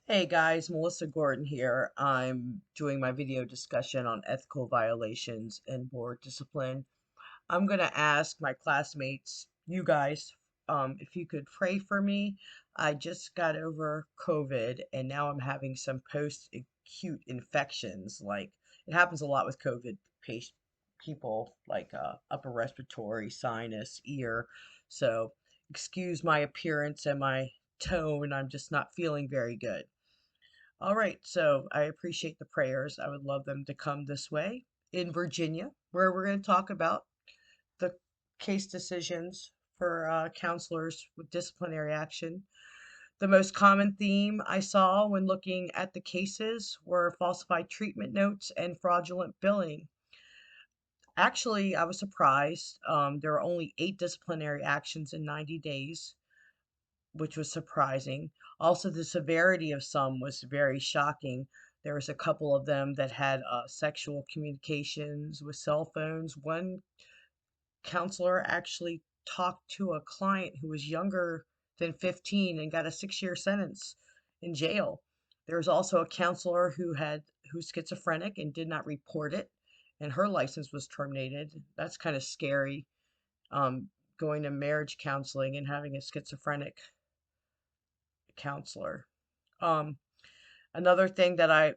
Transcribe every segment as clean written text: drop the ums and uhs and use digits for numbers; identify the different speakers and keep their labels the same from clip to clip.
Speaker 1: Hey guys, Melissa Gordon here. I'm doing my video discussion on ethical violations and board discipline. I'm going to ask my classmates, you guys, if you could pray for me. I just got over COVID and now I'm having some post-acute infections. Like it happens a lot with COVID people, like upper respiratory, sinus, ear. So excuse my appearance and my tone. I'm just not feeling very good. All right, so I appreciate the prayers. I would love them to come this way in Virginia, where we're going to talk about the case decisions for counselors with disciplinary action. The most common theme I saw when looking at the cases were falsified treatment notes and fraudulent billing. Actually, I was surprised. There were only 8 disciplinary actions in 90 days, which was surprising. Also, the severity of some was very shocking. There was a couple of them that had sexual communications with cell phones. One counselor actually talked to a client who was younger than 15 and got a 6-year sentence in jail. There was also a counselor who's schizophrenic and did not report it, and her license was terminated. That's kind of scary, um, going to marriage counseling and having a schizophrenic counselor. Um, Another a theme that I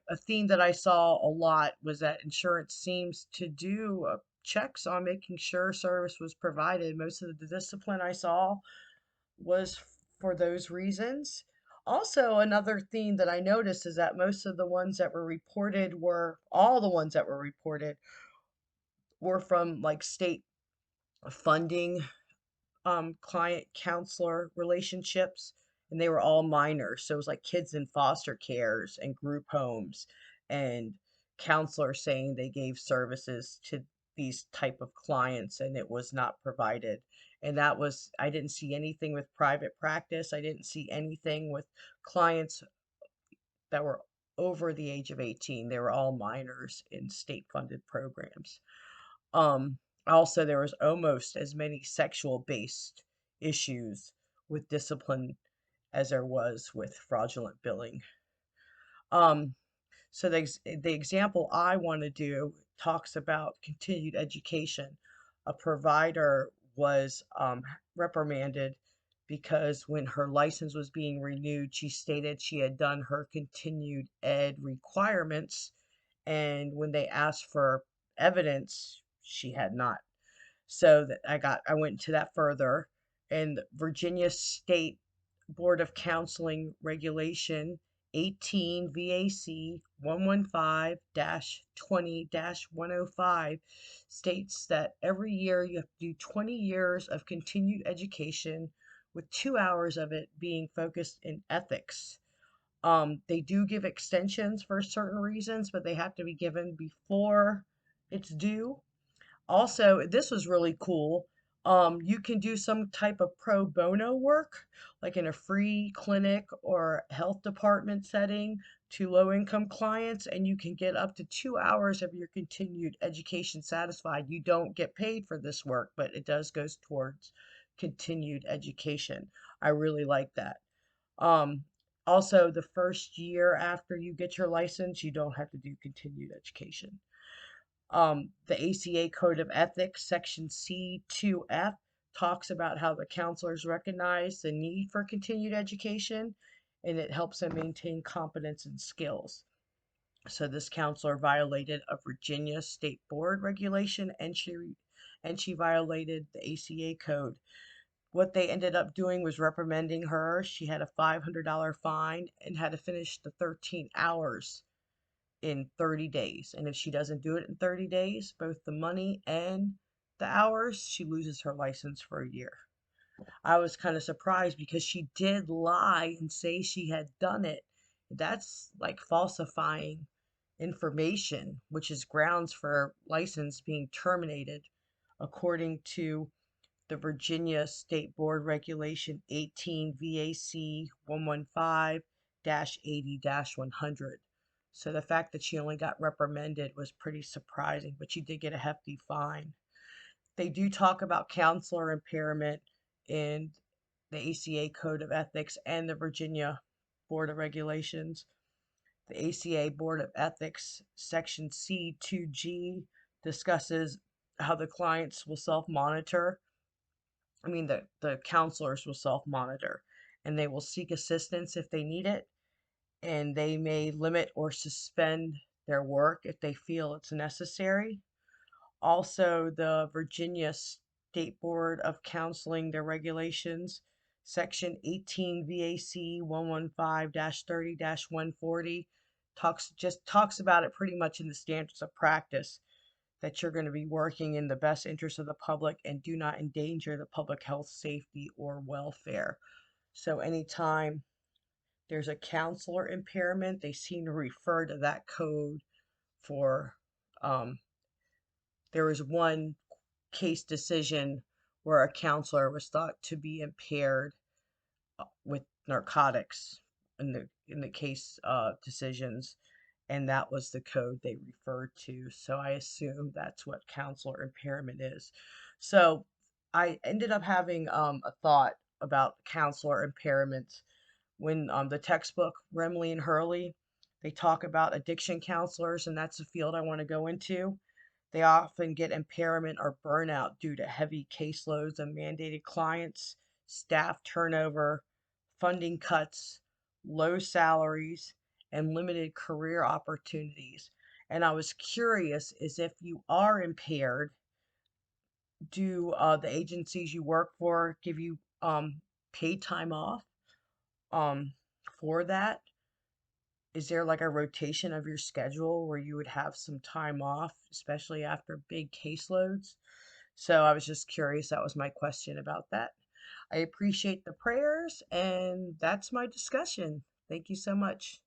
Speaker 1: saw a lot was that insurance seems to do checks on making sure service was provided. Most of the discipline I saw was for those reasons. Also, another theme that I noticed is that most of the ones that were reported were all the ones that were reported were from like state funding client counselor relationships, and they were all minors. So it was like kids in foster cares and group homes, and counselors saying they gave services to these type of clients and it was not provided. And that was, I didn't see anything with private practice. I didn't see anything with clients that were over the age of 18. They were all minors in state funded programs. Um, Also, there was almost as many sexual based issues with discipline as there was with fraudulent billing. Um, so the example I want to do talks about continued education. A provider was reprimanded because when her license was being renewed, she stated she had done her continued ed requirements, and when they asked for evidence, she had not. So that I went into that further, and Virginia State Board of Counseling Regulation 18 VAC 115-20-105 states that every year you have to do 20 years of continued education with 2 hours of it being focused in ethics. They do give extensions for certain reasons, but they have to be given before it's due. Also, this was really cool. You can do some type of pro bono work, like in a free clinic or health department setting to low income clients, and you can get up to 2 hours of your continued education satisfied. You don't get paid for this work, but it does goes towards continued education. I really like that. Um, Also, the first year after you get your license, you don't have to do continued education. The ACA Code of Ethics, Section C2F, talks about how the counselors recognize the need for continued education and it helps them maintain competence and skills. So this counselor violated a Virginia State Board regulation and she violated the ACA code. What they ended up doing was reprimanding her. She had a $500 fine and had to finish the 13 hours in 30 days. And if she doesn't do it in 30 days, both the money and the hours, she loses her license for a year. I was kind of surprised because she did lie and say she had done it. That's like falsifying information, which is grounds for license being terminated, according to the Virginia State Board Regulation 18 VAC 115-80-100. So the fact that she only got reprimanded was pretty surprising, but she did get a hefty fine. They do talk about counselor impairment in the ACA Code of Ethics and the Virginia. Board of Regulations. The ACA Board of Ethics, Section C2G, discusses how the clients will self monitor. The counselors will self monitor and they will seek assistance if they need it, and they may limit or suspend their work if they feel it's necessary. Also, the Virginia State Board of Counseling, their regulations, Section 18 VAC 115-30-140 talks about it pretty much in the standards of practice, that you're going to be working in the best interest of the public and do not endanger the public health, safety, or welfare. So anytime there's a counselor impairment, they seem to refer to that code for. There was one case decision where a counselor was thought to be impaired with narcotics in the case decisions, and that was the code they referred to. So I assume that's what counselor impairment is. So I ended up having a thought about counselor impairments when the textbook Remley and Hurley, they talk about addiction counselors, and that's a field I want to go into. They often get impairment or burnout due to heavy caseloads of mandated clients, staff turnover, funding cuts, low salaries, and limited career opportunities. And I was curious is if you are impaired, do the agencies you work for give you paid time off um, for that? Is there like a rotation of your schedule where you would have some time off, especially after big caseloads? So I was just curious. That was my question about that. I appreciate the prayers, and that's my discussion. Thank you so much.